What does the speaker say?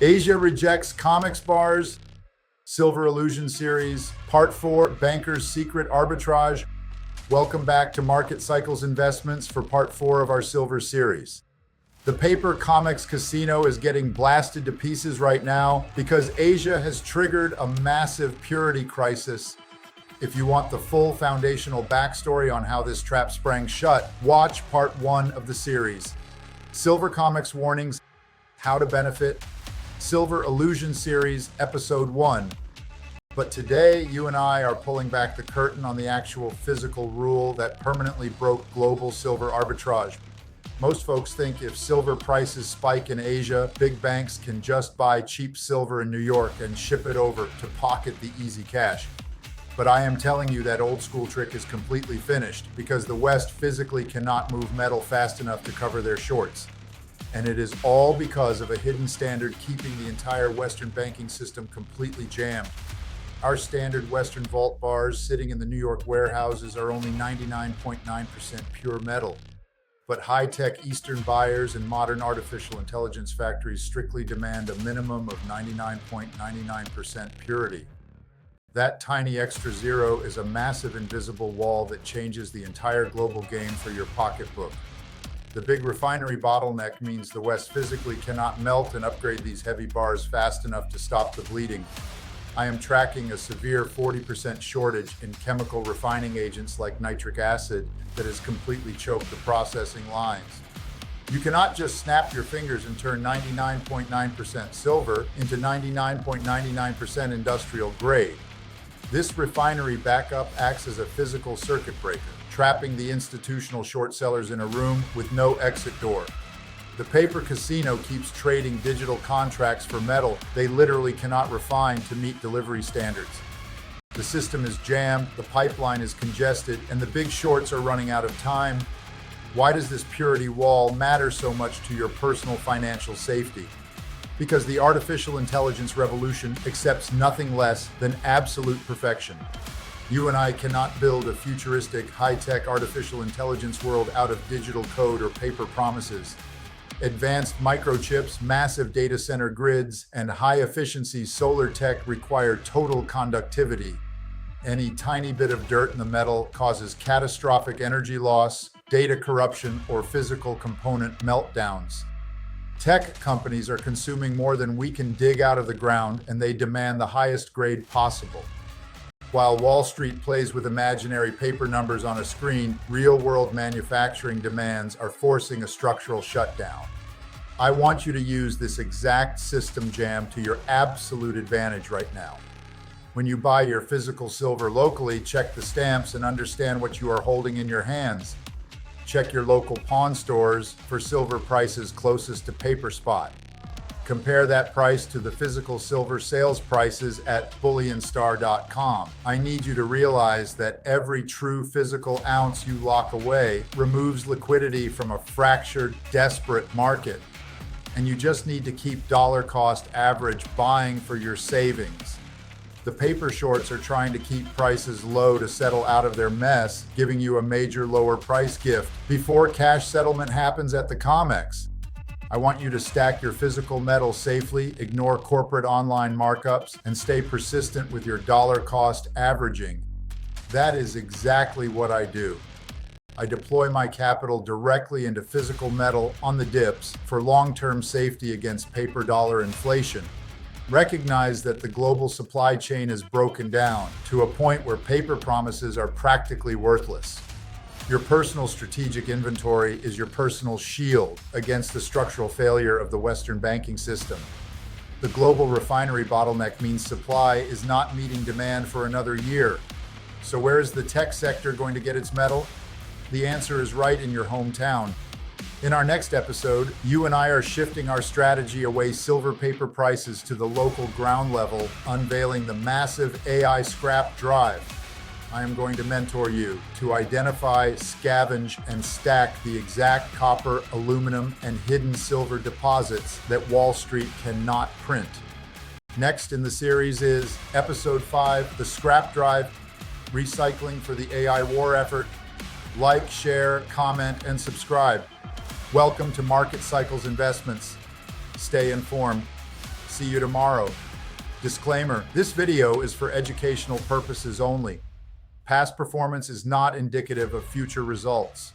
Asia rejects Comex bars, Silver Illusion series, part 4, Banker's Secret Arbitrage. Welcome back to Market Cycles Investments for part 4 of our Silver series. The paper Comex casino is getting blasted to pieces right now because Asia has triggered a massive purity crisis. If you want the full foundational backstory on how this trap sprang shut, watch part 1 of the series. Silver Comex warnings, how to benefit, Silver Illusion series, episode 1. But today, you and I are pulling back the curtain on the actual physical rule that permanently broke global silver arbitrage. Most folks think if silver prices spike in Asia, big banks can just buy cheap silver in New York and ship it over to pocket the easy cash. But I am telling you that old school trick is completely finished because the West physically cannot move metal fast enough to cover their shorts. And it is all because of a hidden standard keeping the entire Western banking system completely jammed. Our standard Western vault bars sitting in the New York warehouses are only 99.9% pure metal. But high-tech Eastern buyers and modern artificial intelligence factories strictly demand a minimum of 99.99% purity. That tiny extra zero is a massive invisible wall that changes the entire global game for your pocketbook. The big refinery bottleneck means the West physically cannot melt and upgrade these heavy bars fast enough to stop the bleeding. I am tracking a severe 40% shortage in chemical refining agents like nitric acid that has completely choked the processing lines. You cannot just snap your fingers and turn 99.9% silver into 99.99% industrial grade. This refinery backup acts as a physical circuit breaker, trapping the institutional short sellers in a room with no exit door. The paper casino keeps trading digital contracts for metal they literally cannot refine to meet delivery standards. The system is jammed, the pipeline is congested, and the big shorts are running out of time. Why does this purity wall matter so much to your personal financial safety? Because the artificial intelligence revolution accepts nothing less than absolute perfection. You and I cannot build a futuristic, high-tech artificial intelligence world out of digital code or paper promises. Advanced microchips, massive data center grids, and high-efficiency solar tech require total conductivity. Any tiny bit of dirt in the metal causes catastrophic energy loss, data corruption, or physical component meltdowns. Tech companies are consuming more than we can dig out of the ground, and they demand the highest grade possible. While Wall Street plays with imaginary paper numbers on a screen, real-world manufacturing demands are forcing a structural shutdown. I want you to use this exact system jam to your absolute advantage right now. When you buy your physical silver locally, check the stamps and understand what you are holding in your hands. Check your local pawn stores for silver prices closest to paper spot. Compare that price to the physical silver sales prices at bullionstar.com. I need you to realize that every true physical ounce you lock away removes liquidity from a fractured, desperate market. And you just need to keep dollar cost average buying for your savings. The paper shorts are trying to keep prices low to settle out of their mess, giving you a major lower price gift before cash settlement happens at the Comex. I want you to stack your physical metal safely, ignore corporate online markups, and stay persistent with your dollar cost averaging. That is exactly what I do. I deploy my capital directly into physical metal on the dips for long-term safety against paper dollar inflation. Recognize that the global supply chain is broken down to a point where paper promises are practically worthless. Your personal strategic inventory is your personal shield against the structural failure of the Western banking system. The global refinery bottleneck means supply is not meeting demand for another year. So where is the tech sector going to get its metal? The answer is right in your hometown. In our next episode, you and I are shifting our strategy away silver paper prices to the local ground level, unveiling the massive AI scrap drive. I am going to mentor you to identify, scavenge, and stack the exact copper, aluminum, and hidden silver deposits that Wall Street cannot print. Next in the series is Episode 5, The Scrap Drive, Recycling for the AI War Effort. Like, share, comment, and subscribe. Welcome to Market Cycles Investments. Stay informed. See you tomorrow. Disclaimer, this video is for educational purposes only. Past performance is not indicative of future results.